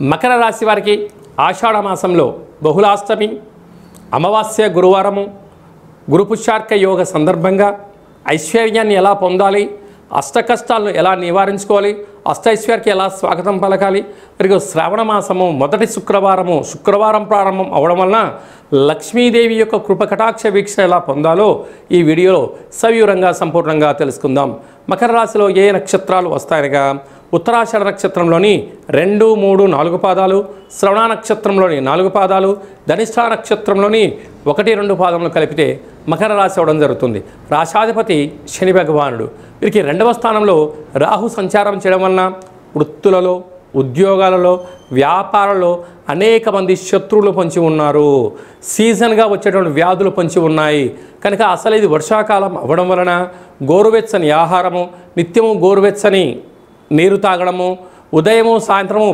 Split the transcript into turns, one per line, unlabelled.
మకర రాశి వారికి ఆషాఢ మాసంలో బహుళాష్టమి, అమావాస్య, గురువారము, గురుపుష్యార్క యోగ సందర్భంగా ఐశ్వర్యాన్ని ఎలా పొందాలి, అష్టకష్టాలను ఎలా నివారించుకోవాలి, అష్టైశ్వర్యకి ఎలా స్వాగతం పలకాలి, మరియు శ్రావణ మాసము మొదటి శుక్రవారం ప్రారంభం అవడం వలన లక్ష్మీదేవి యొక్క కృపకటాక్ష వీక్షణ ఎలా పొందాలో ఈ వీడియోలో సవివరంగా సంపూర్ణంగా తెలుసుకుందాం. మకర రాశిలో ఏ నక్షత్రాలు వస్తాయనగా ఉత్తరాషాఢ నక్షత్రంలోని 2, 3, 4 పాదాలు, శ్రవణ నక్షత్రంలోని 4 పాదాలు, ధనిష్ఠా నక్షత్రంలోని 1, 2 పాదములు కలిపితే మకర రాశి అవడం జరుగుతుంది. రాశాధిపతి శని భగవానుడు. వీరికి 2వ స్థానంలో రాహు సంచారం చేయడం వలన వృత్తులలో, ఉద్యోగాలలో, వ్యాపారాలలో అనేక మంది శత్రువులు పొంచి ఉన్నారు. సీజన్గా వచ్చేటువంటి వ్యాధులు పొంచి ఉన్నాయి కనుక అసలు ఇది వర్షాకాలం అవ్వడం వలన గోరువెచ్చని ఆహారము, నిత్యము గోరువెచ్చని నీరు తాగడము, ఉదయము సాయంత్రము